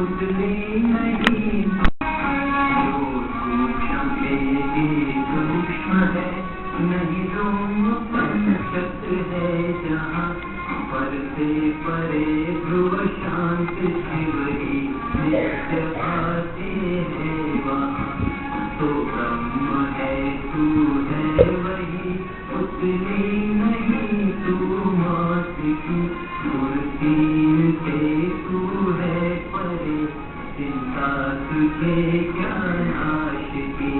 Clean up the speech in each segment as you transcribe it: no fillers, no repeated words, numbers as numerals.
उतनी नहीं जो सूक्ष्म एक सूक्ष्म है, नहीं रोमपंचक है जहाँ पर से परे ध्रुव शांत शिवरी नित्य आते हैं वहाँ। तो ब्रह्म है तू है वही, उतनी नहीं तू मात की मूर्ति से तू है परे, चिंता तुझे क्या नाश की।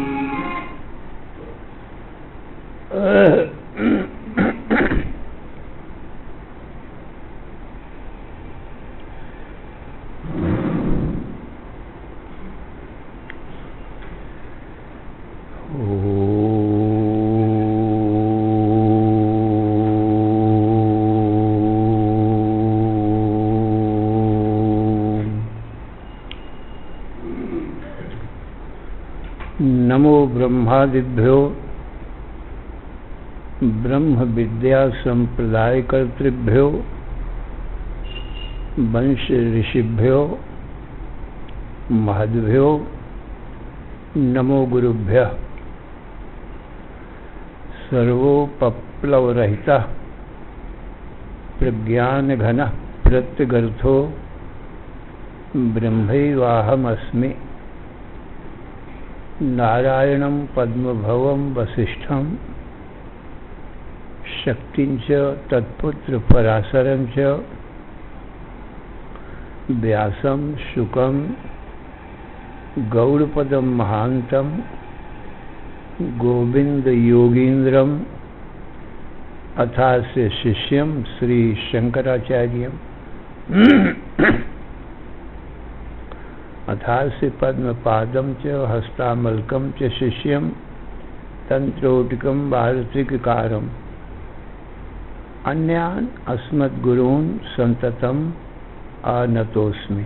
नमो ब्रह्मादिभ्यो ब्रह्म विद्या संप्रदाय कर्तृभ्यो वंश ऋषिभ्यो महद्भ्यो नमो गुरुभ्यः। सर्वोपप्लवरहितः प्रज्ञानघनः प्रत्यगर्थो ब्रह्मैवाहमस्मि। नारायणं पद्मभवं वसिष्ठं शक्तिं च तत्पुत्र पराशरं च व्यासं शुकं गौड़पदं महान्तं गोविंद योगीन्द्रम् अथास्य शिष्यं श्री शंकराचार्यम् अथास्य पद्मपादं च हस्तामलकं च शिष्यं तंत्रोटिकं वार्तिककारम् अन्यान् अस्मद्गुरून् सन्ततम् आनतोऽस्मि।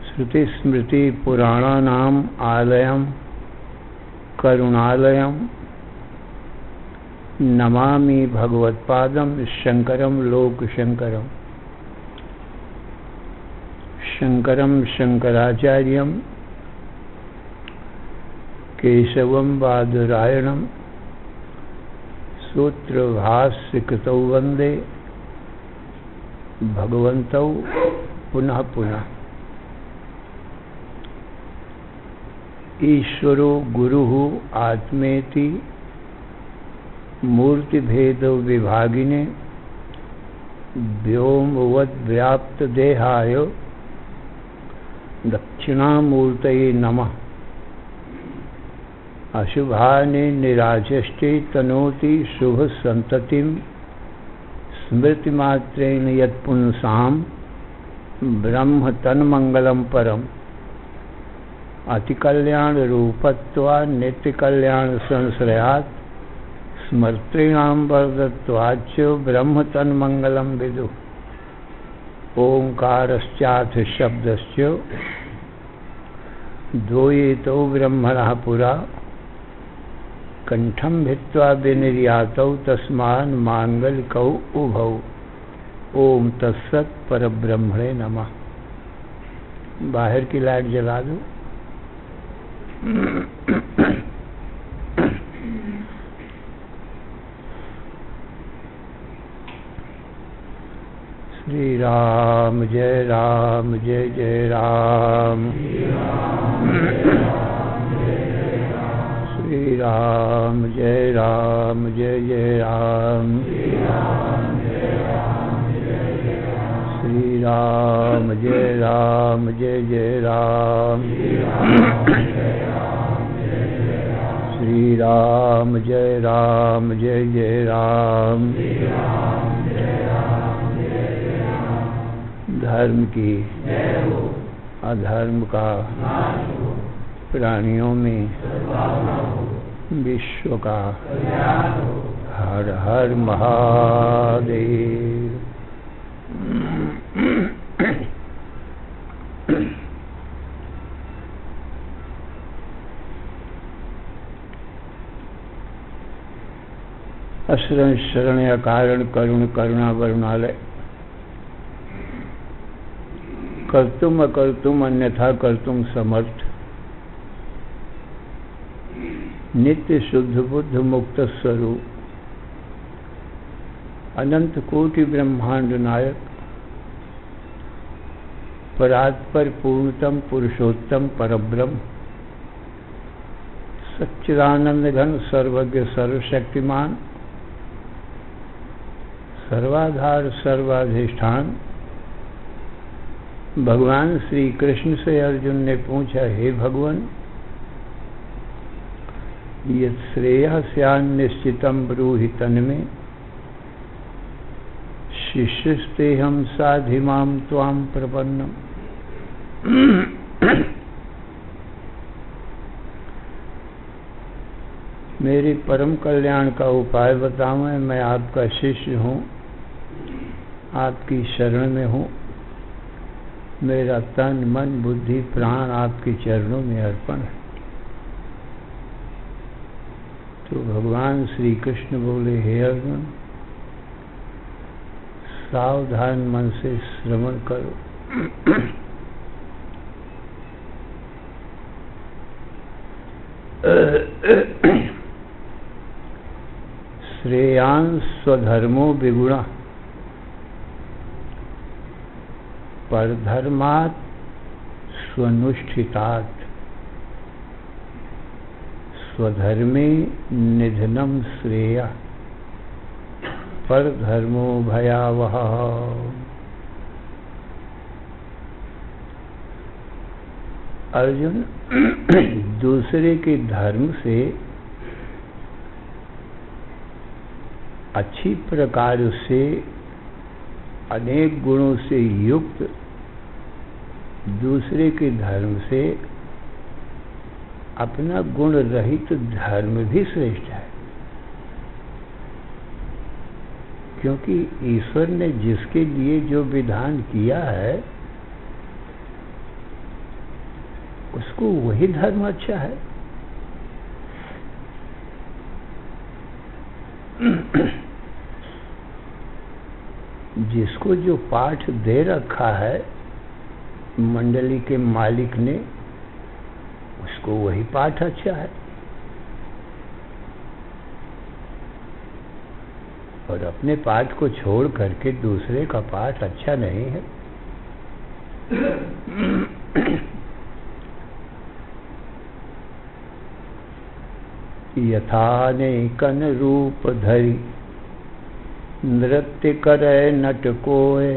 श्रुतिस्मृति पुराणानाम् आलयं करुणालयं नमामि भगवत्पादं शंकरं लोकशंकरम्। शंकरं शंकराचार्यं केशवं बादरायणं सूत्रभाष्यकृतौ वन्दे भगवन्तौ पुनः पुनः। ईश्वरो गुरुः आत्मेति मूर्तिभेद विभागिने व्योमवद्व्याप्त देहाय दक्षिणामूर्तये नमः। अशुभानि निराचष्टे तनोति शुभ संततिं स्मृतिमात्रेण यत्पुंसां ब्रह्म तन्मंगलं परम्। अतिकल्याण रूपत्वा नित्यकल्याण संश्रयात् स्मर्तॄणां वरदत्वाच्च ब्रह्म तन्मंगलं विदुः। ओंकारश्चाथ शब्दश्च द्वयेतौ ब्रह्मणः पुरा कंठं भित्त्वा विनिर्यातौ तस्मान् मांगलिकौ उभौ। ओम तत्सत् परब्रह्मणे नमः। बाहर की लाइट जला दो। श्री राम जय जय राम। श्री राम जय जय राम। श्री राम जय जय राम। श्री राम जय जय राम। धर्म की अधर्म का प्राणियों में विश्व का हर हर महादेव। अशरण शरण या कारण करुण करुणा वरुणालय कर्तुम अकर्तुम अन्यथा कर्तुम समर्थ, नित्य शुद्ध बुद्ध मुक्त स्वरूप, अनंत कोटि ब्रह्मांड नायक, परात्पर पूर्णतम पुरुषोत्तम परब्रह्म, सच्चिदानंद घन सर्वज्ञ सर्वशक्तिमान, सर्वाधार सर्वाधिष्ठान। भगवान श्री कृष्ण से अर्जुन ने पूछा, हे भगवान, यत् श्रेयः स्यान् निश्चितं ब्रूहि तन्मे, शिष्यस्तेऽहं साधिमां त्वां प्रपन्नम्। मेरे परम कल्याण का उपाय बताओ। मैं आपका शिष्य हूँ, आपकी शरण में हूँ। मेरा तन मन बुद्धि प्राण आपके चरणों में अर्पण है। तो भगवान श्री कृष्ण बोले, हे अर्जुन, सावधान मन से श्रवण करो। श्रेयांस स्वधर्मो विगुणः, परधर्मात् स्वनुष्ठितात्, स्वधर्मे निधनम श्रेयः, परधर्मो भयावह। अर्जुन, दूसरे के धर्म से अच्छी प्रकार से अनेक गुणों से युक्त दूसरे के धर्म से अपना गुण रहित धर्म भी श्रेष्ठ है। क्योंकि ईश्वर ने जिसके लिए जो विधान किया है उसको वही धर्म अच्छा है। जिसको जो पाठ दे रखा है मंडली के मालिक ने, उसको वही पाठ अच्छा है। और अपने पाठ को छोड़ करके दूसरे का पाठ अच्छा नहीं है। यथानेकन रूप धरि, नृत्य करे नट कोय,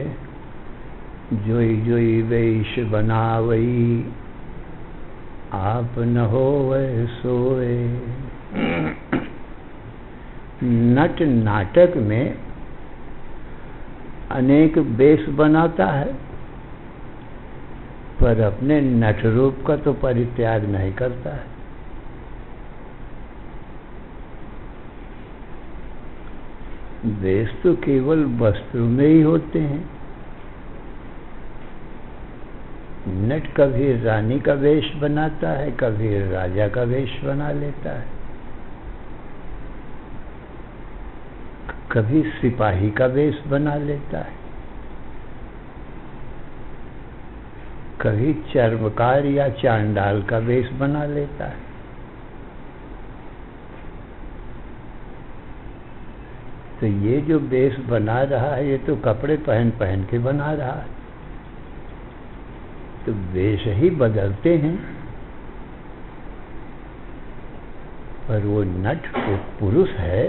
जोई जोई वेश बनावई, आप न होवै सोए। नट नाटक में अनेक वेश बनाता है, पर अपने नट रूप का तो परित्याग नहीं करता है। वेश तो केवल वस्त्रों में ही होते हैं। नट कभी रानी का वेश बनाता है, कभी राजा का वेश बना लेता है, कभी सिपाही का वेश बना लेता है, कभी चर्मकार या चांडाल का वेश बना लेता है। तो ये जो वेश बना रहा है, ये तो कपड़े पहन पहन के बना रहा है। तो वेश ही बदलते हैं, पर वो नट जो पुरुष है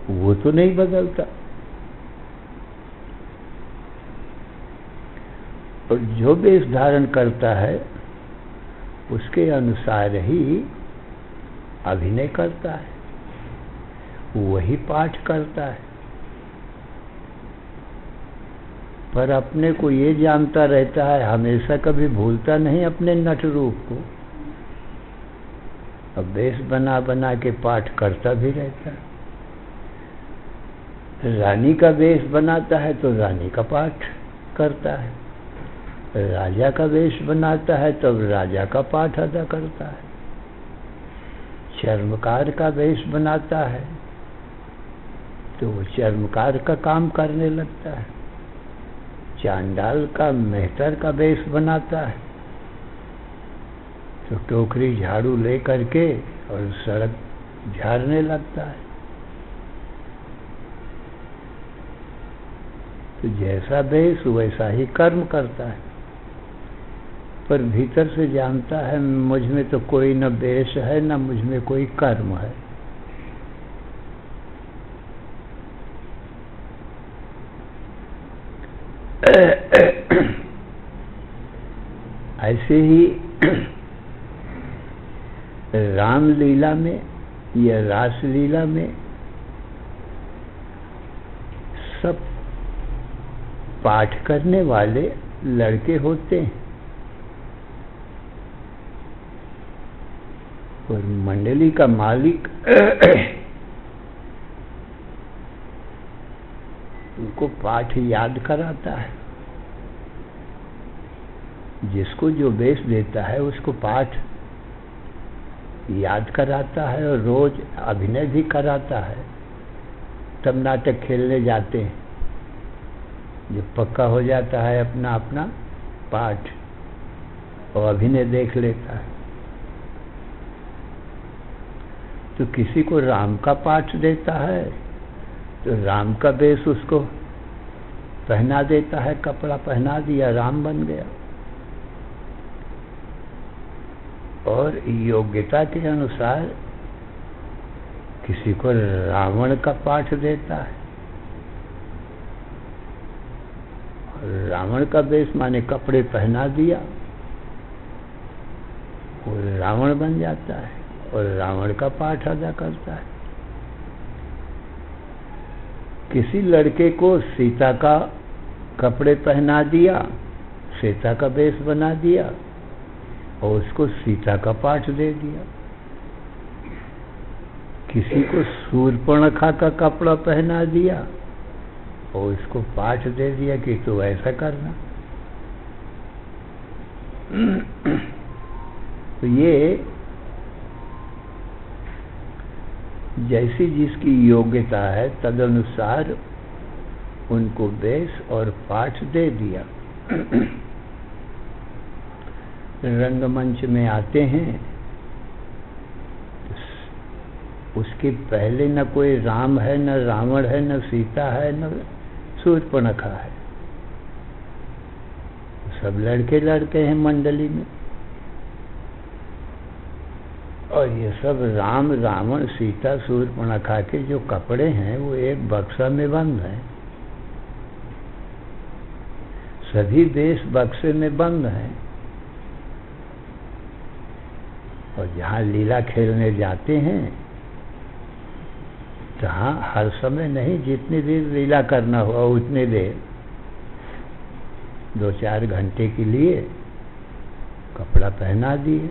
वो तो नहीं बदलता। और जो वेश धारण करता है उसके अनुसार ही अभिनय करता है, वही पाठ करता है। पर अपने को ये जानता रहता है, हमेशा कभी भूलता नहीं अपने नट रूप को। अब वेश बना बना के पाठ करता भी रहता है। रानी का वेश बनाता है तो रानी का पाठ करता है, राजा का वेश बनाता है तब राजा का पाठ अदा करता है, चर्मकार का वेश बनाता है तो वो चर्मकार का काम करने लगता है, चांडाल का मेहतर का वेश बनाता है, तो टोकरी झाड़ू ले करके और सड़क झाड़ने लगता है। तो जैसा वेश वैसा ही कर्म करता है, पर भीतर से जानता है मुझ में तो कोई न वेश है न मुझ में कोई कर्म है। ऐसे ही रामलीला में या रासलीला में सब पाठ करने वाले लड़के होते हैं, और मंडली का मालिक उनको पाठ याद कराता है। जिसको जो वेश देता है उसको पाठ याद कराता है और रोज अभिनय भी कराता है। तब नाटक खेलने जाते हैं, जो पक्का हो जाता है अपना अपना पाठ और अभिनय देख लेता है। तो किसी को राम का पाठ देता है तो राम का वेश उसको पहना देता है, कपड़ा पहना दिया, राम बन गया। और योग्यता के अनुसार किसी को रावण का पाठ देता है, और रावण का वेश माने कपड़े पहना दिया और रावण बन जाता है और रावण का पाठ अदा करता है। किसी लड़के को सीता का कपड़े पहना दिया, सीता का वेश बना दिया और उसको सीता का पाठ दे दिया। किसी को शूर्पणखा का कपड़ा पहना दिया और उसको पाठ दे दिया कि तू ऐसा करना। तो ये जैसी जिसकी योग्यता है तदनुसार उनको वेश और पाठ दे दिया। रंगमंच में आते हैं, उसके पहले न कोई राम है, न रावण है, न सीता है, न शूर्पणखा है। सब लड़के लड़के हैं मंडली में, और ये सब राम, रावण, सीता, शूर्पणखा के जो कपड़े हैं वो एक बक्सा में बंद हैं। सभी वेश बक्से में बंद हैं, और जहाँ लीला खेलने जाते हैं जहाँ हर समय नहीं, जितनी देर लीला करना हुआ उतनी देर, 2-4 घंटे के लिए कपड़ा पहना दिए,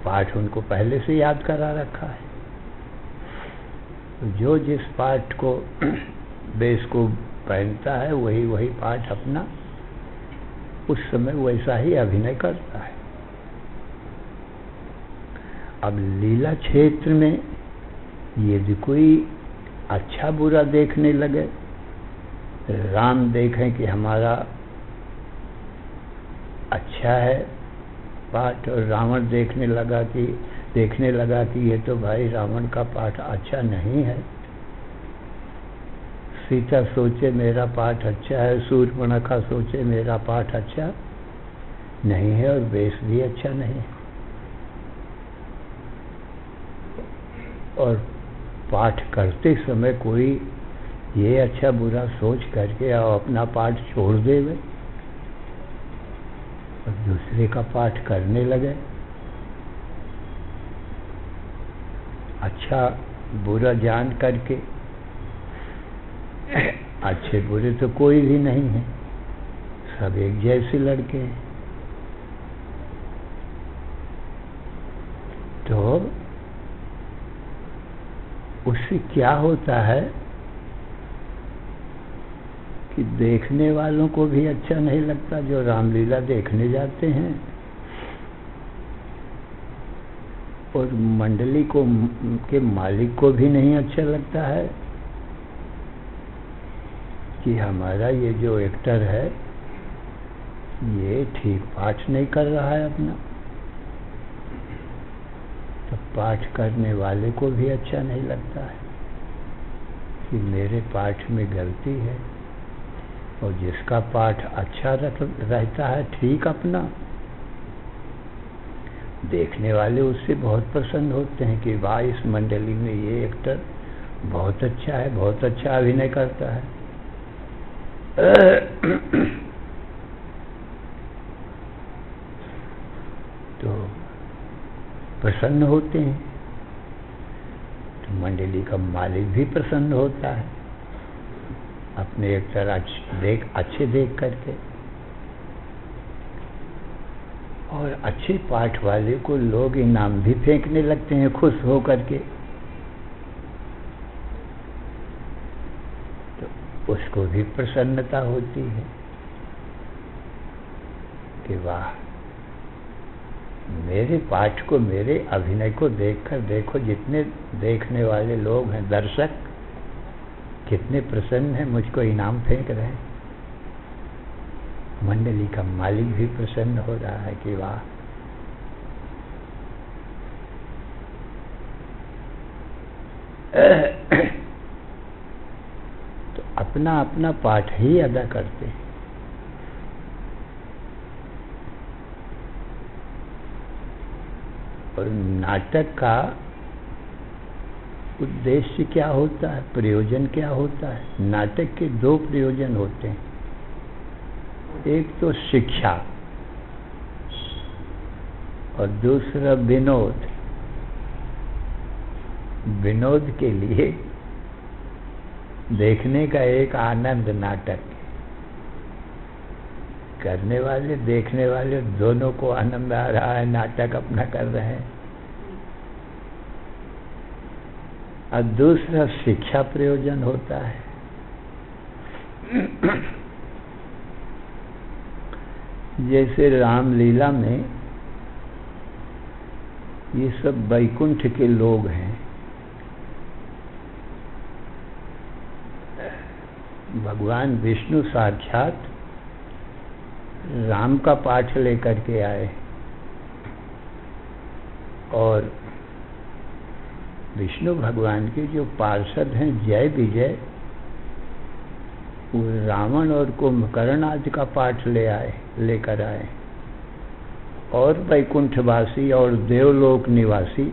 पाठ उनको पहले से याद करा रखा है। तो जो जिस पाठ को वेश को पहनता है वही वही पाठ अपना उस समय वैसा ही अभिनय करता है। अब लीला क्षेत्र में यदि कोई अच्छा बुरा देखने लगे, राम देखें कि हमारा अच्छा है पाठ, और रावण देखने लगा कि ये तो भाई रावण का पाठ अच्छा नहीं है, सीता सोचे मेरा पाठ अच्छा है, शूर्पणखा सोचे मेरा पाठ अच्छा नहीं है, और वेश भी अच्छा नहीं है, और पाठ करते समय कोई ये अच्छा बुरा सोच करके और अपना पाठ छोड़ देवे और दूसरे का पाठ करने लगे। अच्छा बुरा जान करके, अच्छे बुरे तो कोई भी नहीं है, सब एक जैसे लड़के हैं। तो उससे क्या होता है कि देखने वालों को भी अच्छा नहीं लगता जो रामलीला देखने जाते हैं, और मंडली को के मालिक को भी नहीं अच्छा लगता है कि हमारा ये जो एक्टर है ये ठीक पाठ नहीं कर रहा है अपना, तो पाठ करने वाले को भी अच्छा नहीं लगता है कि मेरे पाठ में गलती है। और जिसका पाठ अच्छा रहता है ठीक अपना, देखने वाले उससे बहुत प्रसन्न होते हैं कि वाह, इस मंडली में ये एक्टर बहुत अच्छा है, बहुत अच्छा अभिनय करता है। तो प्रसन्न होते हैं, तो मंडली का मालिक भी प्रसन्न होता है अपने एक्टर अच्छे देख करके। और अच्छे पाठ वाले को लोग इनाम भी फेंकने लगते हैं खुश हो करके, तो उसको भी प्रसन्नता होती है कि वाह, मेरे पाठ को, मेरे अभिनय को देखकर देखो जितने देखने वाले लोग हैं, दर्शक कितने प्रसन्न हैं, मुझको इनाम फेंक रहे हैं। मंडली का मालिक भी प्रसन्न हो रहा है कि वाह, तो अपना अपना पाठ ही अदा करते हैं। और नाटक का उद्देश्य क्या होता है, प्रयोजन क्या होता है? नाटक के दो प्रयोजन होते हैं। एक तो शिक्षा और दूसरा विनोद। विनोद के लिए देखने का एक आनंद, नाटक करने वाले देखने वाले दोनों को आनंद आ रहा है, नाटक अपना कर रहे हैं। और दूसरा शिक्षा प्रयोजन होता है। जैसे रामलीला में ये सब वैकुंठ के लोग हैं, भगवान विष्णु साक्षात राम का पाठ लेकर के आए और विष्णु भगवान के जो पार्षद हैं जय विजय, वो रावण और कुंभकर्ण आदि का पाठ लेकर आए। और वैकुंठवासी और देवलोक निवासी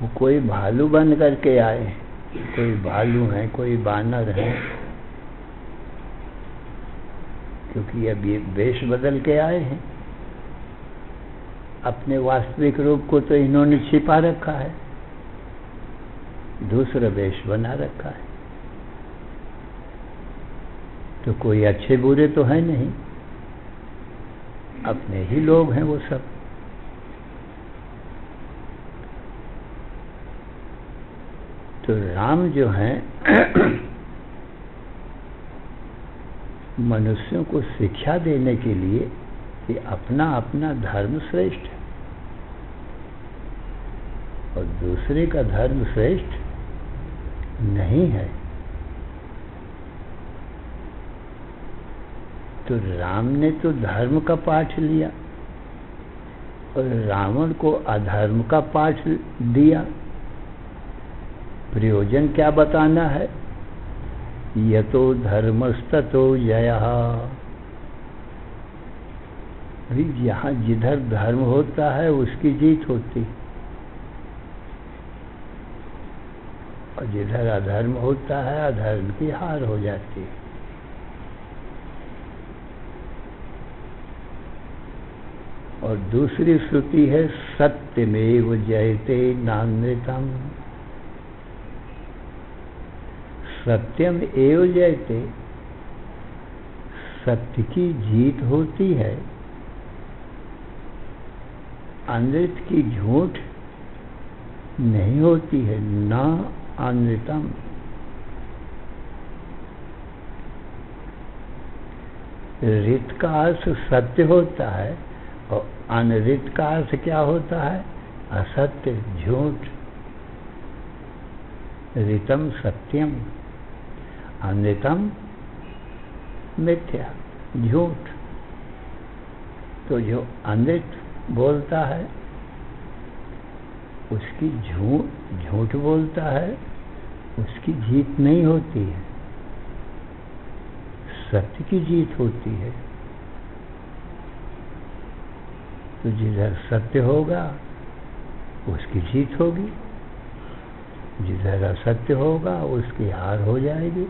वो कोई भालू बन करके आए, कोई भालू हैं, कोई बानर हैं, क्योंकि अब ये वेश बदल के आए हैं। अपने वास्तविक रूप को तो इन्होंने छिपा रखा है, दूसरा वेश बना रखा है। तो कोई अच्छे बुरे तो है नहीं, अपने ही लोग हैं वो सब। तो राम जो हैं मनुष्यों को शिक्षा देने के लिए कि अपना अपना धर्म श्रेष्ठ है और दूसरे का धर्म श्रेष्ठ नहीं है। तो राम ने तो धर्म का पाठ लिया और रावण को अधर्म का पाठ दिया। प्रयोजन क्या बताना है? यतो धर्मस्ततो जयः। जहाँ जिधर धर्म होता है उसकी जीत होती, और जिधर अधर्म होता है अधर्म की हार हो जाती है। और दूसरी श्रुति है सत्यमेव जयते नानृतम्। सत्यम एव जयते, सत्य की जीत होती है, अनृत की झूठ नहीं होती है। न अनृतम, ऋत का अर्थ सत्य होता है और अनृत का अर्थ क्या होता है? असत्य, झूठ। ऋतम सत्यम, अमृतम मिथ्या, झूठ। तो जो अमृत बोलता है उसकी झूठ बोलता है, उसकी जीत नहीं होती है, सत्य की जीत होती है। तो जिधर सत्य होगा उसकी जीत होगी, जिधर असत्य होगा उसकी हार हो जाएगी।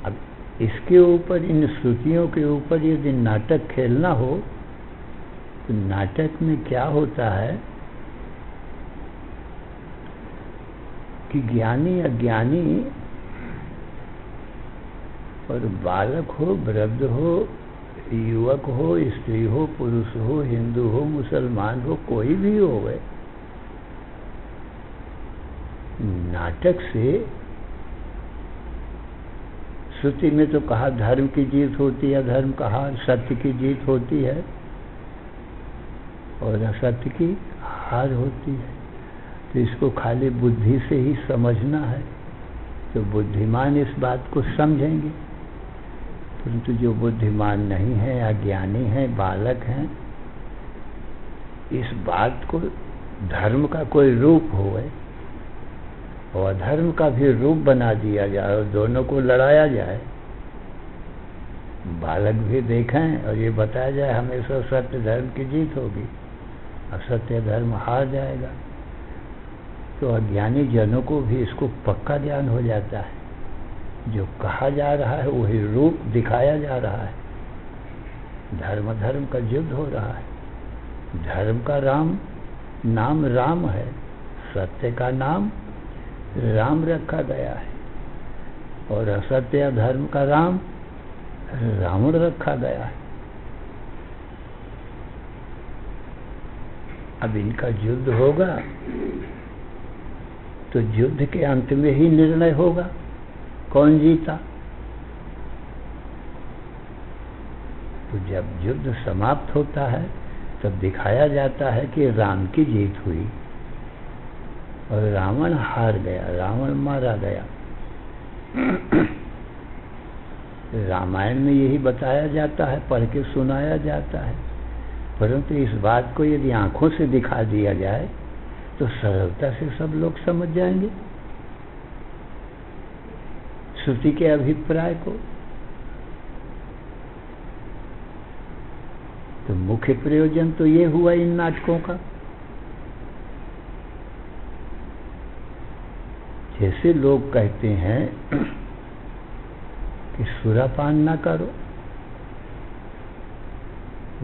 अब इसके ऊपर, इन श्रुतियों के ऊपर यदि नाटक खेलना हो तो नाटक में क्या होता है कि ज्ञानी अज्ञानी और बालक हो, वृद्ध हो, युवक हो, स्त्री हो, पुरुष हो, हिंदू हो, मुसलमान हो, कोई भी हो गए, नाटक से, श्रुति में तो कहा धर्म की जीत होती है, धर्म कहा सत्य की जीत होती है और असत्य की हार होती है। तो इसको खाली बुद्धि से ही समझना है तो बुद्धिमान इस बात को समझेंगे, परंतु जो बुद्धिमान नहीं है, अज्ञानी है, बालक हैं, इस बात को धर्म का कोई रूप होए और अधर्म का भी रूप बना दिया जाए और दोनों को लड़ाया जाए, बालक भी देखें और ये बताया जाए हमेशा सत्य धर्म की जीत होगी, असत्य धर्म हार जाएगा, तो अज्ञानी जनों को भी इसको पक्का ज्ञान हो जाता है। जो कहा जा रहा है वही रूप दिखाया जा रहा है, धर्म धर्म का युद्ध हो रहा है, धर्म का नाम राम है, सत्य का नाम राम रखा गया है और असत्य धर्म का राम रावण रखा गया है। अब इनका युद्ध होगा तो युद्ध के अंत में ही निर्णय होगा कौन जीता। तो जब युद्ध समाप्त होता है तब दिखाया जाता है कि राम की जीत हुई और रावण हार गया, रावण मारा गया। रामायण में यही बताया जाता है, पढ़ के सुनाया जाता है, परंतु इस बात को यदि आंखों से दिखा दिया जाए तो सरलता से सब लोग समझ जाएंगे श्रुति के अभिप्राय को। तो मुख्य प्रयोजन तो ये हुआ इन नाटकों का। जैसे लोग कहते हैं कि सुरापान न करो,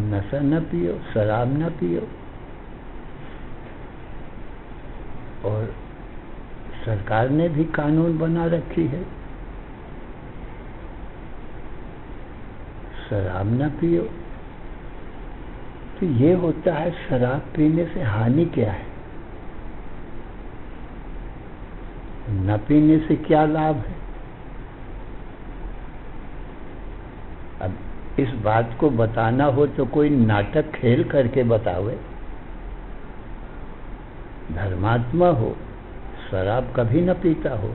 नशा न पियो, शराब न पियो, और सरकार ने भी कानून बना रखी है शराब न पियो। तो ये होता है, शराब पीने से हानि क्या है, न पीने से क्या लाभ है। अब इस बात को बताना हो तो कोई नाटक खेल करके बतावे। धर्मात्मा हो, शराब कभी न पीता हो,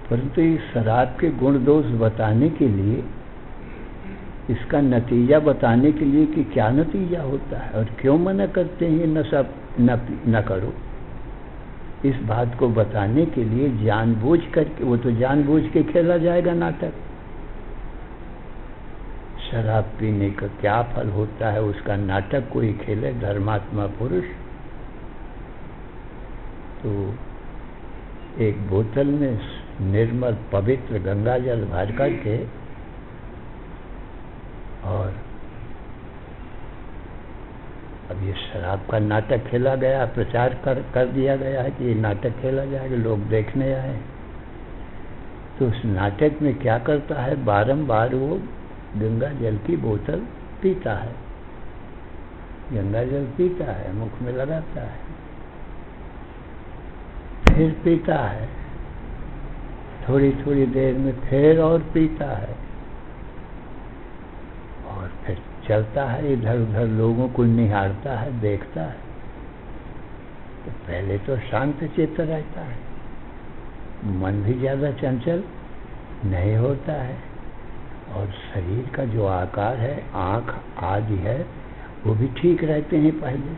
परंतु इस शराब के गुण दोष बताने के लिए, इसका नतीजा बताने के लिए कि क्या नतीजा होता है और क्यों मना करते हैं नशा न करो, इस बात को बताने के लिए जानबूझ करके, वो तो जानबूझ के खेला जाएगा नाटक। शराब पीने का क्या फल होता है उसका नाटक कोई खेले धर्मात्मा पुरुष, तो एक बोतल में निर्मल पवित्र गंगा जल भर करके और अब ये शराब का नाटक खेला गया, प्रचार कर दिया गया है कि ये नाटक खेला जाएगा, लोग देखने आए। तो उस नाटक में क्या करता है, बारंबार वो गंगा जल की बोतल पीता है, गंगा जल पीता है, मुख में लगाता है, फिर पीता है, थोड़ी थोड़ी देर में फिर और पीता है और फिर चलता है, इधर उधर लोगों को निहारता है, देखता है। तो पहले तो शांत चित्त रहता है, मन भी ज़्यादा चंचल नहीं होता है, और शरीर का जो आकार है, आँख आदि है, वो भी ठीक रहते हैं पहले।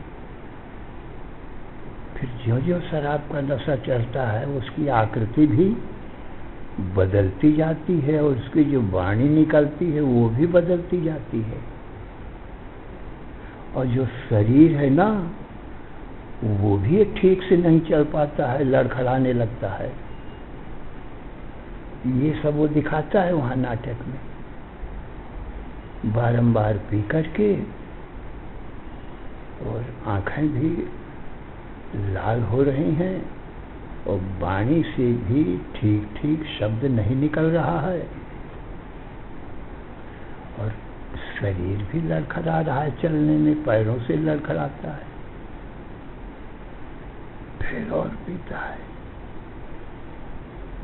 फिर ज्यों ज्यों शराब का नशा चढ़ता है, उसकी आकृति भी बदलती जाती है, और उसकी जो वाणी निकलती है वो भी बदलती जाती है, और जो शरीर है ना, वो भी ठीक से नहीं चल पाता है, लड़खड़ाने लगता है। ये सब वो दिखाता है वहाँ नाटक में। बारंबार पी करके और आंखें भी लाल हो रही हैं, और वाणी से भी ठीक ठीक शब्द नहीं निकल रहा है, और शरीर भी लड़खड़ा रहा है, चलने में पैरों से लड़खड़ाता है। फिर और पीता है,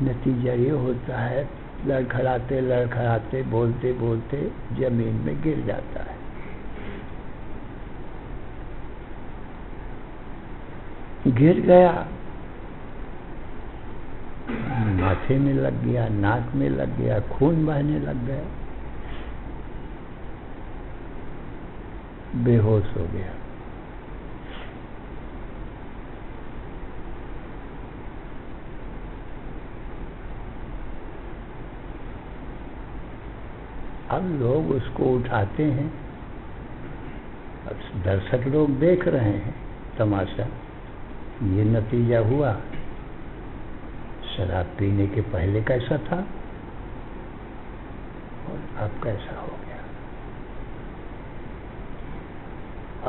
नतीजा ये होता है लड़खड़ाते लड़खड़ाते, बोलते बोलते जमीन में गिर जाता है। गिर गया, माथे में लग गया, नाक में लग गया, खून बहने लग गया, बेहोश हो गया। अब लोग उसको उठाते हैं, अब दर्शक लोग देख रहे हैं तमाशा। ये नतीजा हुआ, शराब पीने के पहले कैसा था और अब कैसा हो गया।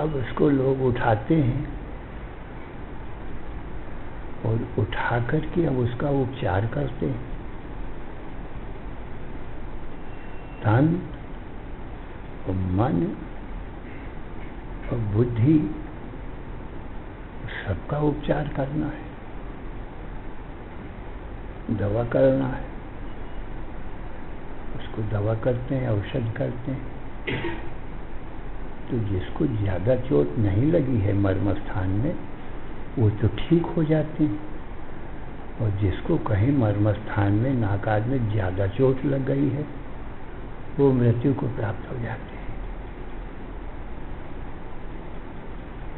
अब उसको लोग उठाते हैं, और उठा करके अब उसका उपचार करते हैं। तन और मन और बुद्धि सबका उपचार करना है, दवा करना है। उसको दवा करते हैं, औषध करते हैं। तो जिसको ज़्यादा चोट नहीं लगी है मर्म स्थान में, वो तो ठीक हो जाते हैं, और जिसको कहीं मर्म स्थान में नाक में ज़्यादा चोट लग गई है, वो मृत्यु को प्राप्त हो जाते हैं।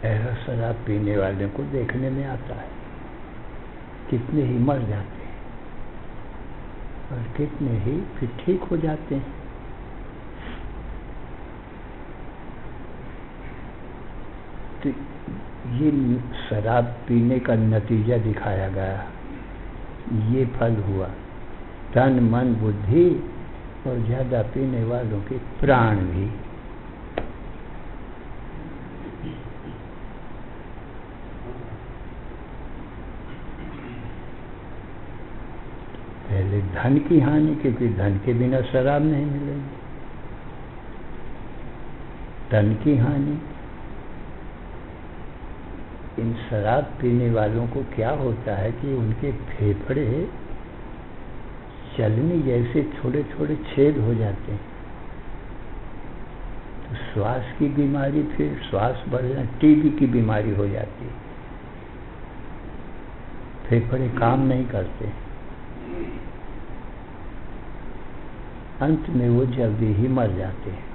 ऐसा शराब पीने वाले को देखने में आता है, कितने ही मर जाते हैं और कितने ही फिर ठीक हो जाते हैं। तो ये शराब पीने का नतीजा दिखाया गया, ये फल हुआ। तन मन बुद्धि और ज़्यादा पीने वालों के प्राण भी। पहले धन की हानि, क्योंकि धन के बिना शराब नहीं मिलेगी। तन की हानि, इन शराब पीने वालों को क्या होता है कि उनके फेफड़े चलने जैसे थोड़े थोड़े छेद हो जाते हैं, तो श्वास की बीमारी, फिर श्वास बढ़ना, टीबी की बीमारी हो जाती है। फेफड़े काम नहीं करते, अंत में वो जल्दी ही मर जाते हैं।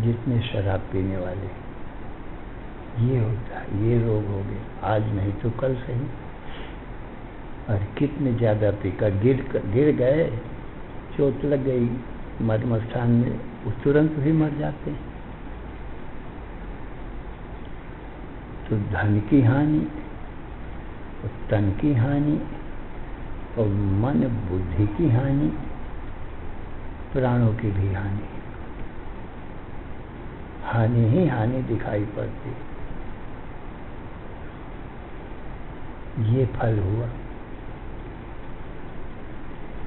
जितने शराब पीने वाले, ये होता है, ये रोग हो गए, आज नहीं तो कल सही। और कितने ज़्यादा पीकर गिर गए, चोट लग गई मर्म स्थान में, वो तुरंत भी मर जाते हैं। तो धन की हानि और तन की हानि और मन बुद्धि की हानि, प्राणों की भी हानि, हानि ही हानि दिखाई पड़ती। ये फल हुआ।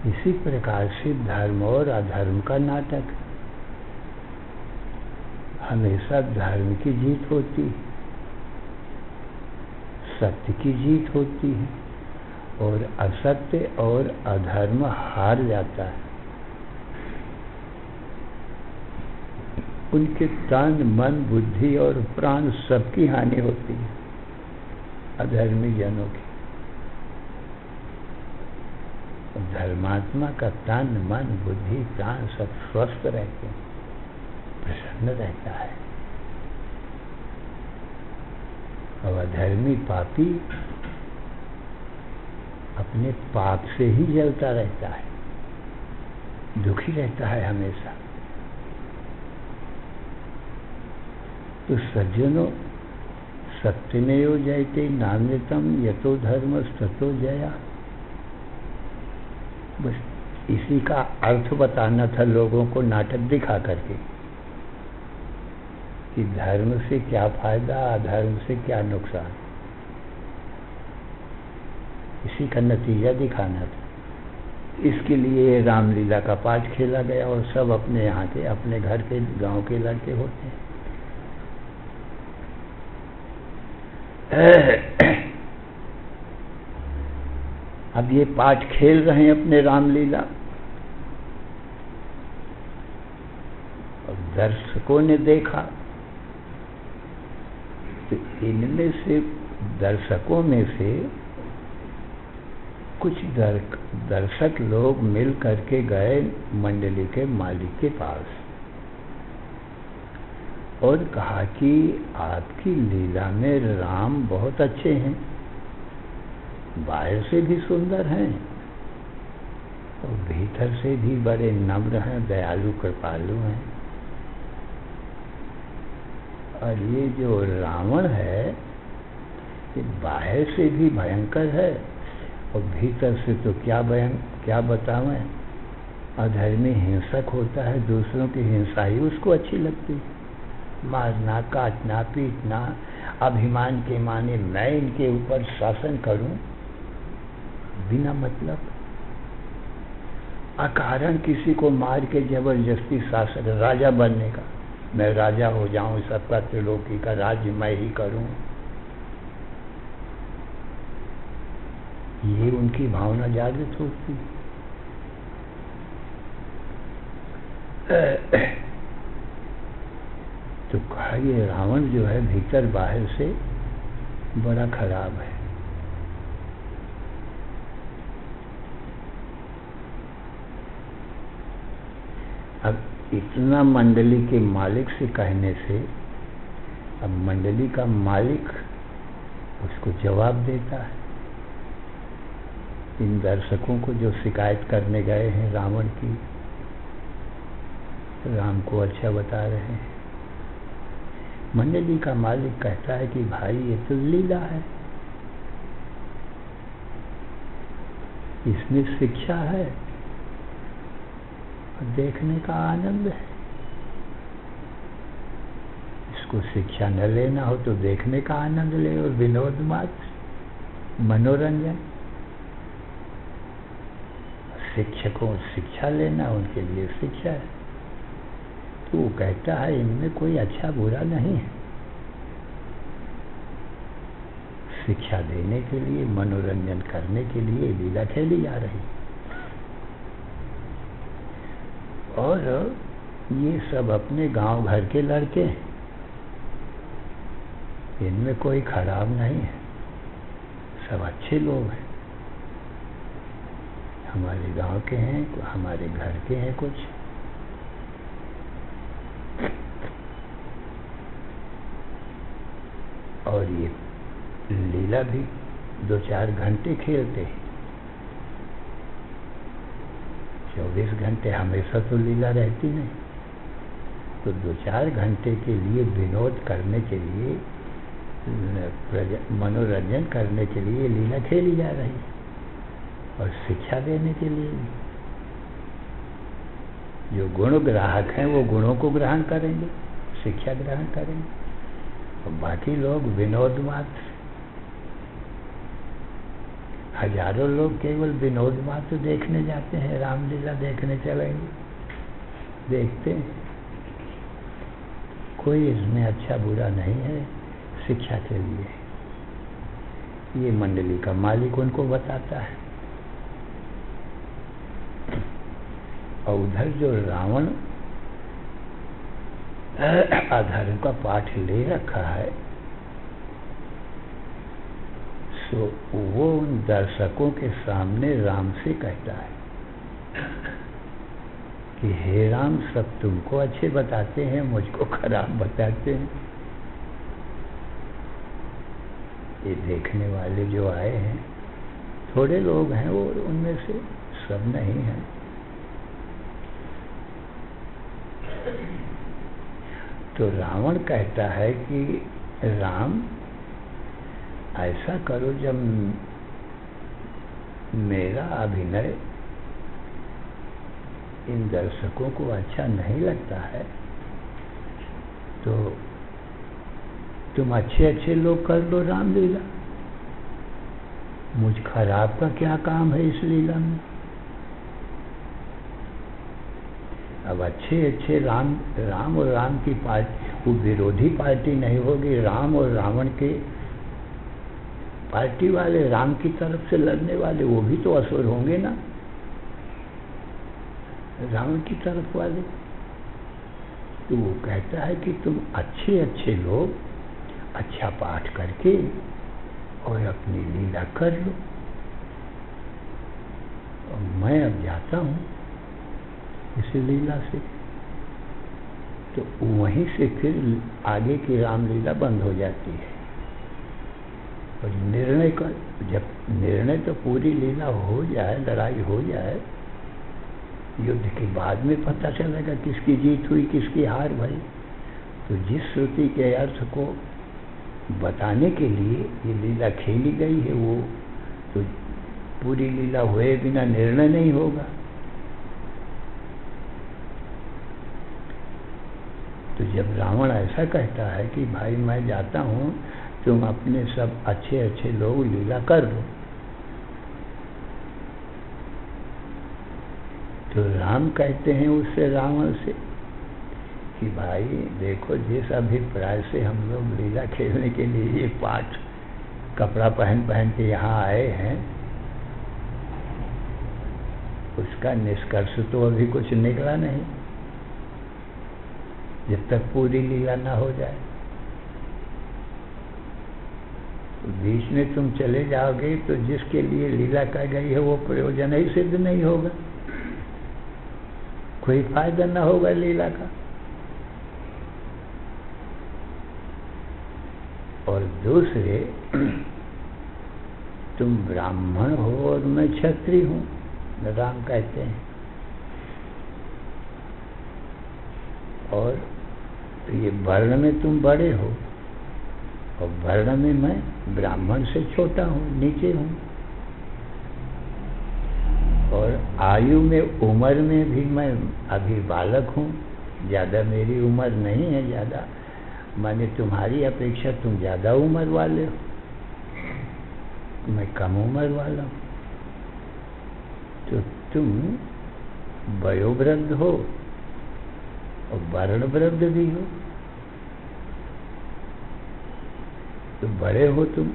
इसी प्रकार से धर्म और अधर्म का नाटक, हमेशा धर्म की जीत होती है, सत्य की जीत होती है, और असत्य और अधर्म हार जाता है। उनके तन मन बुद्धि और प्राण सबकी हानि होती है, अधर्मी जनों की। धर्मात्मा का तन मन बुद्धि प्राण सब स्वस्थ रहते हैं, प्रसन्न रहता है। और अधर्मी पापी अपने पाप से ही जलता रहता है, दुखी रहता है हमेशा। तो सज्जनों, सत्यमेव जयते नान्यतम यतो धर्म ततो जया। बस इसी का अर्थ बताना था लोगों को नाटक दिखा करके कि धर्म से क्या फायदा, अधर्म से क्या नुकसान। इसी का नतीजा दिखाना था। इसके लिए रामलीला का पाठ खेला गया और सब अपने यहाँ के, अपने घर के, गांव के लड़के होते हैं। अब ये पाठ खेल रहे हैं अपने रामलीला, और दर्शकों ने देखा तो इनमें से, दर्शकों में से कुछ दर्शक लोग मिल करके गए मंडली के मालिक के पास और कहा कि आपकी लीला में राम बहुत अच्छे हैं, बाहर से भी सुंदर हैं और भीतर से भी बड़े नम्र हैं, दयालु कृपालु हैं। और ये जो रावण है, ये बाहर से भी भयंकर है और भीतर से तो क्या बतावें, अधर्मी हिंसक होता है, दूसरों की हिंसा ही उसको अच्छी लगती है। मारना, काटना, पीटना, अभिमान के माने मैं इनके ऊपर शासन करूं बिना मतलब, अकारण किसी को मार के जबरदस्ती शासन, राजा बनने का, मैं राजा हो जाऊं, सबका त्रिलोकी का राज्य मैं ही करूं, ये उनकी भावना जागृत होती। तो कहा ये रावण जो है भीतर बाहर से बड़ा खराब है। अब इतना मंडली के मालिक से कहने से, अब मंडली का मालिक उसको जवाब देता है इन दर्शकों को जो शिकायत करने गए हैं रावण की, राम को अच्छा बता रहे हैं। मंडली का मालिक कहता है कि भाई ये तो लीला है, इसमें शिक्षा है, देखने का आनंद है। इसको शिक्षा न लेना हो तो देखने का आनंद ले, और विनोद मात्र, मनोरंजन। शिक्षकों शिक्षा लेना, उनके लिए शिक्षा है। तो वो कहता है इनमें कोई अच्छा बुरा नहीं है, शिक्षा देने के लिए, मनोरंजन करने के लिए लीला खेली जा रही है। और ये सब अपने गांव घर के लड़के हैं, इनमें कोई खराब नहीं है, सब अच्छे लोग हैं, हमारे गांव के हैं, हमारे घर के हैं कुछ। और ये लीला भी 2-4 घंटे खेलते हैं। 24 घंटे हमेशा तो लीला रहती नहीं, तो 2-4 घंटे के लिए विनोद करने के लिए, मनोरंजन करने के लिए लीला खेली जा रही है, और शिक्षा देने के लिए भी। जो गुण ग्राहक हैं वो गुणों को ग्रहण करेंगे, शिक्षा ग्रहण करेंगे, और बाकी लोग विनोद मात्र। हजारों लोग केवल विनोद मात्र देखने जाते हैं, रामलीला देखने चलेंगे, देखते हैं। कोई इसमें अच्छा बुरा नहीं है, शिक्षा के लिए। ये मंडली का मालिक उनको बताता है। और उधर जो रावण अधर्म का पाठ ले रखा है, सो वो उन दर्शकों के सामने राम से कहता है कि हे राम, सब तुमको अच्छे बताते हैं, मुझको खराब बताते हैं। ये देखने वाले जो आए हैं, थोड़े लोग हैं वो, उनमें से सब नहीं हैं। तो रावण कहता है कि राम, ऐसा करो, जब मेरा अभिनय इन दर्शकों को अच्छा नहीं लगता है, तो तुम अच्छे अच्छे लोग कर लो रामलीला। मुझ खराब का क्या काम है इस लीला में? अब अच्छे अच्छे राम और राम की पार्टी, वो विरोधी पार्टी नहीं होगी, राम और रावण के पार्टी वाले, राम की तरफ से लड़ने वाले, वो भी तो असुर होंगे ना, रावण की तरफ वाले। तो वो कहता है कि तुम अच्छे अच्छे लोग अच्छा पाठ करके और अपनी लीला कर लो, और मैं अब जाता हूँ इस लीला से। तो वहीं से फिर आगे की रामलीला बंद हो जाती है। और निर्णय का, जब निर्णय तो पूरी लीला हो जाए, लड़ाई हो जाए, युद्ध के बाद में पता चलेगा किसकी जीत हुई, किसकी हार भई। तो जिस श्रुति के अर्थ को बताने के लिए ये लीला खेली गई है, वो तो पूरी लीला हुए बिना निर्णय नहीं होगा। तो जब रावण ऐसा कहता है कि भाई मैं जाता हूँ, तुम अपने सब अच्छे अच्छे लोग लीला कर लो, तो राम कहते हैं उससे, रावण से, कि भाई देखो, जिस अभिप्राय से हम लोग लीला खेलने के लिए ये पाठ कपड़ा पहन पहन के यहाँ आए हैं, उसका निष्कर्ष तो अभी कुछ निकला नहीं, जब तक पूरी लीला ना हो जाए। बीच में तुम चले जाओगे तो जिसके लिए लीला कह गई है वो प्रयोजन ही सिद्ध नहीं होगा, कोई फायदा ना होगा लीला का। और दूसरे, तुम ब्राह्मण हो और मैं क्षत्रिय हूँ, राम कहते हैं, और ये वर्ण में तुम बड़े हो और वर्ण में मैं ब्राह्मण से छोटा हूँ, नीचे हूँ, और आयु में, उम्र में भी मैं अभी बालक हूँ, ज़्यादा मेरी उम्र नहीं है, ज़्यादा माने तुम्हारी अपेक्षा तुम ज़्यादा उम्र वाले हो, मैं कम उम्र वाला हूँ। तो तुम वयोवृद्ध हो और वर्णवृद्ध भी हो, तो बड़े हो तुम,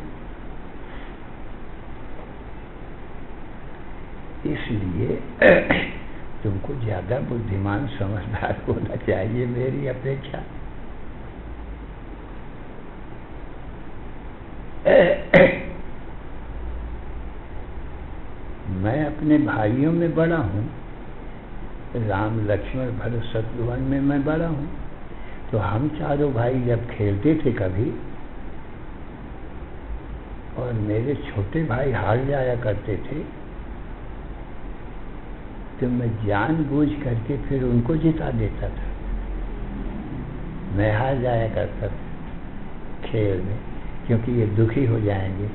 इसलिए तुमको ज़्यादा बुद्धिमान समझदार होना चाहिए मेरी अपेक्षा। मैं अपने भाइयों में बड़ा हूँ, राम लक्ष्मण भरत शत्रुघ्न में मैं बड़ा हूँ। तो हम चारों भाई जब खेलते थे कभी, और मेरे छोटे भाई हार जाया करते थे, तो मैं जानबूझ करके फिर उनको जिता देता था। मैं हार जाया करता था खेल में, क्योंकि ये दुखी हो जाएंगे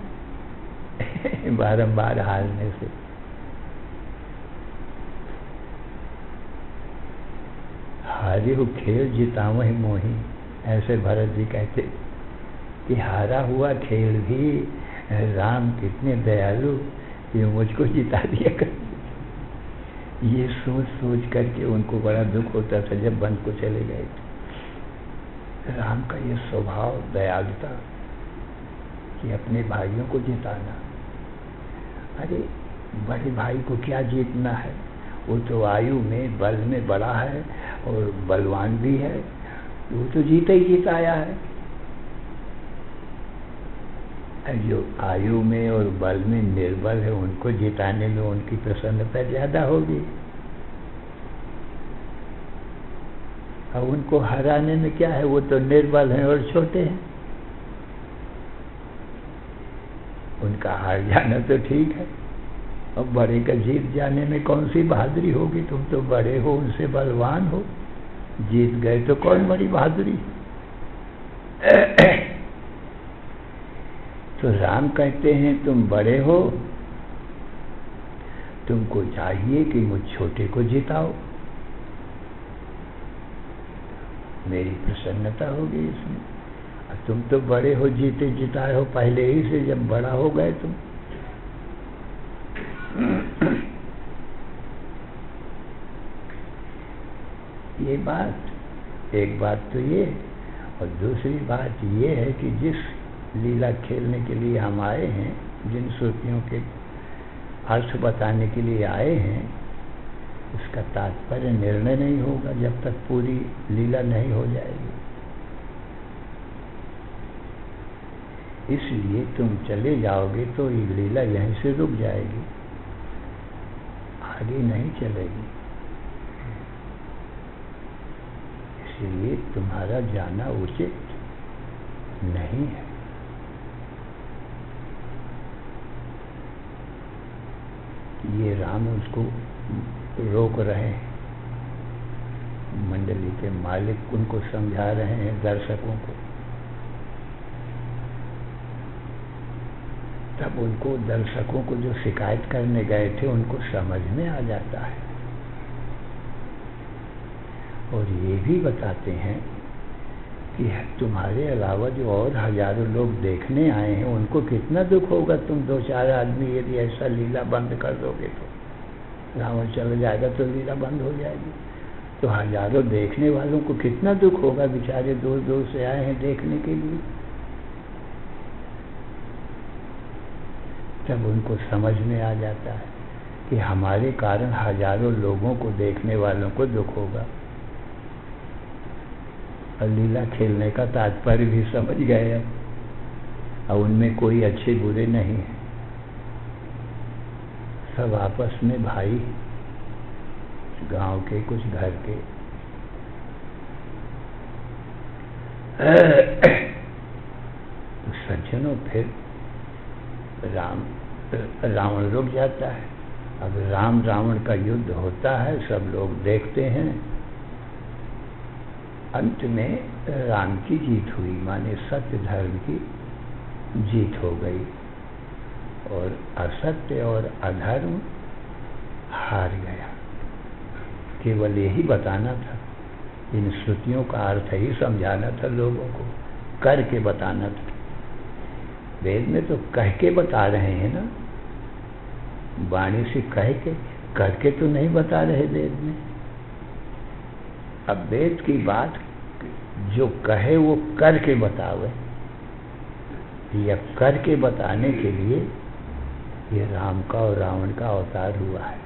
बारंबार हारने से। हारी हो खेल जिताओ ही मोही, ऐसे भरत जी कहते कि हारा हुआ खेल भी राम कितने दयालु, ये मुझको जिता दिया कर। ये सोच सोच करके उनको बड़ा दुख होता था जब वन को चले गए थे। राम का ये स्वभाव दयालुता कि अपने भाइयों को जिताना। अरे बड़े भाई को क्या जीतना है, वो तो आयु में बल में बड़ा है और बलवान भी है, वो तो जीता ही जीता आया है। जो आयु में और बल में निर्बल है उनको जिताने में उनकी प्रसन्नता ज्यादा होगी, और उनको हराने में क्या है, वो तो निर्बल हैं और छोटे हैं। उनका हार जाना तो ठीक है, और बड़े का जीत जाने में कौन सी बहादुरी होगी। तुम तो बड़े हो, उनसे बलवान हो, जीत गए तो कौन बड़ी बहादुरी। तो राम कहते हैं तुम बड़े हो, तुमको चाहिए कि मुझ छोटे को जिताओ, मेरी प्रसन्नता होगी इसमें। और तुम तो बड़े हो, जीते जिताए हो पहले ही से, जब बड़ा हो गए तुम। ये बात, एक बात तो ये, और दूसरी बात ये है कि जिस लीला खेलने के लिए हम आए हैं, जिन श्रुतियों के अर्थ बताने के लिए आए हैं, उसका तात्पर्य निर्णय नहीं होगा जब तक पूरी लीला नहीं हो जाएगी। इसलिए तुम चले जाओगे तो ये लीला यहीं से रुक जाएगी, आगे नहीं चलेगी। इसलिए तुम्हारा जाना उचित नहीं है। ये राम उसको रोक रहे हैं, मंडली के मालिक उनको समझा रहे हैं, दर्शकों को। तब उनको, दर्शकों को जो शिकायत करने गए थे, उनको समझ में आ जाता है। और ये भी बताते हैं कि तुम्हारे अलावा जो और हजारों लोग देखने आए हैं, उनको कितना दुख होगा। तुम 2-4 आदमी यदि ऐसा लीला बंद कर दोगे तो रावण चला जाएगा, तो लीला बंद हो जाएगी। तो हजारों देखने वालों को कितना दुख होगा, बेचारे दूर दूर से आए हैं देखने के लिए। तब उनको समझ में आ जाता है कि हमारे कारण हजारों लोगों को, देखने वालों को दुख होगा। और लीला खेलने का तात्पर्य भी समझ गए अब, और उनमें कोई अच्छे बुरे नहीं है, सब आपस में भाई, गांव के कुछ घर के। तो सज्जनों, फिर रावण रुक जाता है। अब राम रावण का युद्ध होता है, सब लोग देखते हैं। अंत में राम की जीत हुई, माने सत्य धर्म की जीत हो गई, और असत्य और अधर्म हार गया। केवल यही बताना था, इन श्रुतियों का अर्थ ही समझाना था लोगों को, करके बताना था। वेद में तो कह के बता रहे हैं ना, वाणी से कह के, करके तो नहीं बता रहे वेद में। अब वेद की बात जो कहे वो करके बतावे, या करके बताने के लिए ये राम का और रावण का अवतार हुआ है।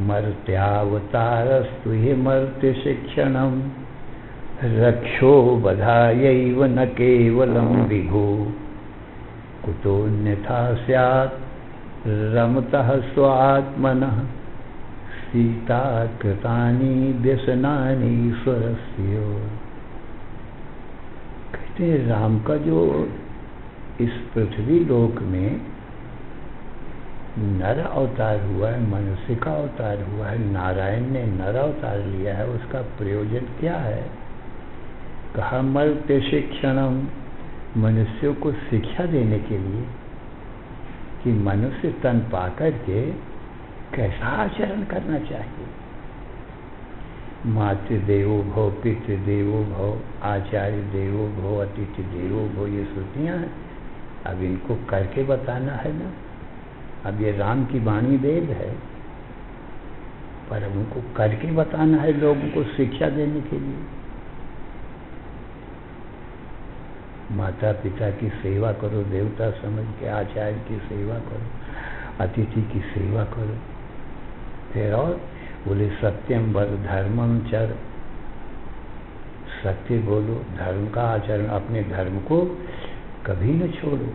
मर्त्यावतारस्तु हि मर्त्य शिक्षणम रक्षो बधायैव न केवलं विभु कुतोऽन्यथा स्यात् रमतः स्वात्मनः सीता कृतानि व्यसनानि स्वरस्य। कहते हैं राम का जो इस पृथ्वी लोक में नर अवतार हुआ है, मनुष्य का अवतार हुआ है, नारायण ने नर अवतार लिया है, उसका प्रयोजन क्या है? कहा मर्त्य शिक्षणम, मनुष्यों को शिक्षा देने के लिए कि मनुष्य तन पाकर के कैसा आचरण करना चाहिए। मातृ देवो भव, पितृ देवो भव, आचार्य देवो भव, अतिथि देवो भव, ये श्रुतियाँ हैं। अब इनको करके बताना है ना। अब ये राम की वाणी वेद है, पर अब उनको करके बताना है लोगों को शिक्षा देने के लिए। माता पिता की सेवा करो, देवता समझ के आचार्य की सेवा करो, अतिथि की सेवा करो। फिर और बोले सत्यम वर धर्मम चर, सत्य बोलो, धर्म का आचरण, अपने धर्म को कभी न छोड़ो।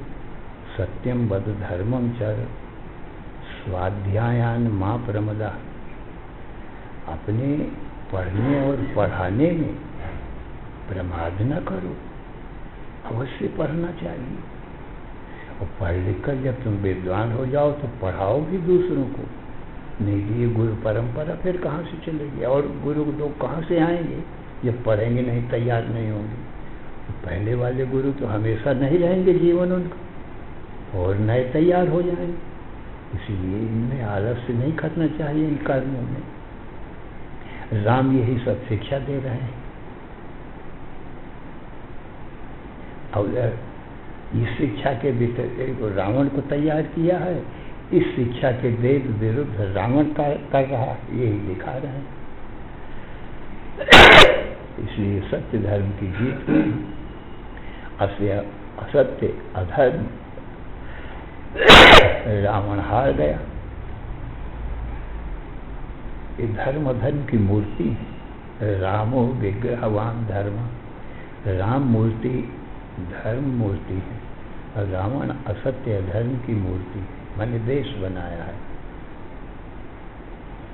सत्यम वद धर्मम चर स्वाध्यायान मां प्रमदा। अपने पढ़ने और पढ़ाने में प्रमाद न करो, अवश्य पढ़ना चाहिए। और पढ़ लिख कर जब तुम विद्वान हो जाओ तो पढ़ाओ भी दूसरों को। नहीं तो ये गुरु परंपरा फिर कहाँ से चलेगी, और गुरु लोग कहाँ से आएंगे जब पढ़ेंगे नहीं, तैयार नहीं होंगे। तो पहले वाले गुरु तो हमेशा नहीं रहेंगे जीवन उनका, और नए तैयार हो जाएंगे। इसलिए इनमें आलस्य नहीं करना चाहिए इन कर्मों में। राम यही सब शिक्षा दे रहे हैं। और इस शिक्षा के भीतर रावण को तैयार किया है, इस शिक्षा के वेद विरुद्ध रावण कर रहा है, यही दिखा रहे हैं। इसलिए सत्य धर्म की जीत हुई, असत्य अधर्म रावण हार गया। ये धर्म अधर्म की मूर्ति है। रामो विग्रहवान धर्म, राम मूर्ति धर्म मूर्ति है, और रावण असत्य धर्म की मूर्ति है, मैंने देश बनाया है।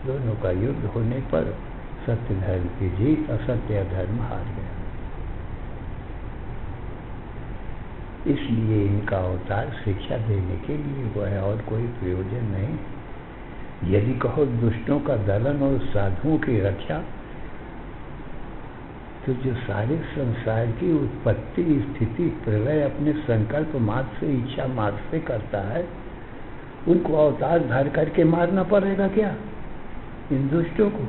दोनों का युद्ध होने पर सत्य धर्म की जीत, असत्य धर्म हार गया। इसलिए इनका अवतार शिक्षा देने के लिए हुआ है, और कोई प्रयोजन नहीं। यदि कहो दुष्टों का दलन और साधुओं की रक्षा, तो जो सारे संसार की उत्पत्ति स्थिति प्रलय अपने संकल्प मात्र से, इच्छा मात्र से करता है, उनको अवतार धार करके मारना पड़ेगा क्या इन दुष्टों को?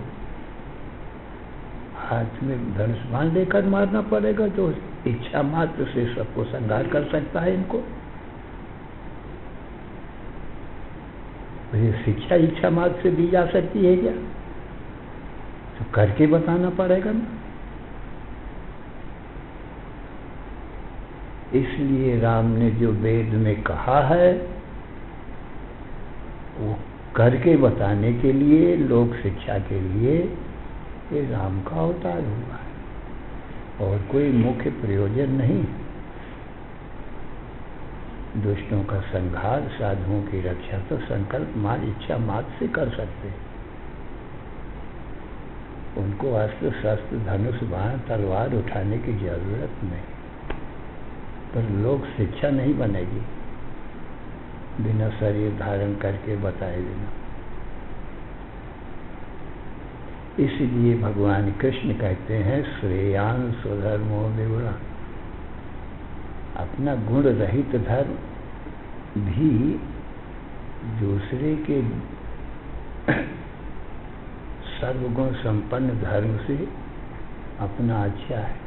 हाथ में धनुष बाण लेकर मारना पड़ेगा, जो इच्छा मात्र से सबको संहार कर सकता है इनको। ये शिक्षा इच्छा मात्र से दी जा सकती है क्या? तो करके बताना पड़ेगा ना। इसलिए राम ने जो वेद में कहा है वो करके बताने के लिए, लोक शिक्षा के लिए ये राम का अवतार हुआ है, और कोई मुख्य प्रयोजन नहीं। दुष्टों का संहार, साधुओं की रक्षा तो संकल्प मात्र, इच्छा मात्र से कर सकते हैं। उनको अस्त्र शस्त्र धनुष बाण तलवार उठाने की जरूरत नहीं। पर लोक शिक्षा नहीं बनेगी बिना शरीर धारण करके बताए बिना। इसलिए भगवान कृष्ण कहते हैं श्रेयान स्वधर्मो विगुणः। अपना गुण रहित धर्म भी दूसरे के सर्वगुण संपन्न धर्म से अपना अच्छा है।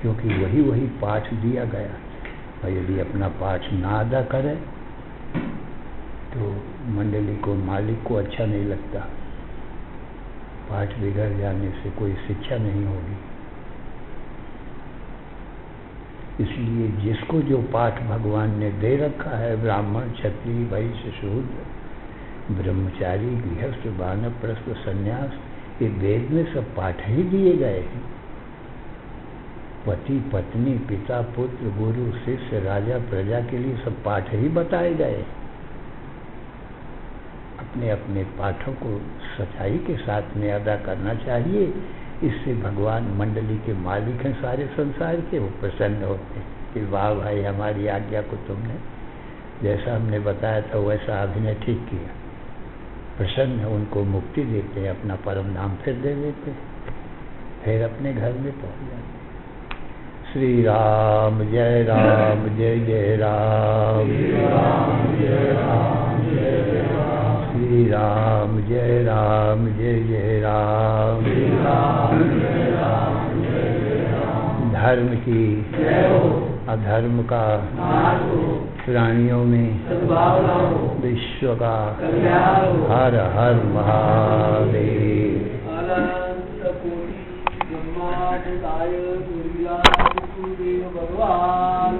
क्योंकि वही पाठ दिया गया, और यदि अपना पाठ ना अदा करे तो मंडली को, मालिक को अच्छा नहीं लगता। पाठ बिगड़ जाने से कोई शिक्षा नहीं होगी। इसलिए जिसको जो पाठ भगवान ने दे रखा है, ब्राह्मण क्षत्रिय वैश्य शूद्र ब्रह्मचारी गृहस्थ वानप्रस्थ सन्यास, ये वेद में सब पाठ ही दिए गए हैं। पति पत्नी पिता पुत्र गुरु शिष्य राजा प्रजा के लिए सब पाठ ही बताए गए। अपने अपने पाठों को सच्चाई के साथ में अदा करना चाहिए। इससे भगवान मंडली के मालिक हैं सारे संसार के, वो प्रसन्न होते हैं कि वाह भाई हमारी आज्ञा को तुमने जैसा हमने बताया था वैसा अभिनय ठीक किया। प्रसन्न उनको मुक्ति देते हैं, अपना परम धाम फिर दे देते हैं, फिर अपने घर में पहुंच जाते। श्री राम जय राम जय जय राम, श्री राम जय राम जय जय राम, श्री राम जय राम जय जय राम, श्री राम जय राम जय जय राम। धर्म की अधर्म का प्राणियों में विश्व का हर हर महादेव। भगवान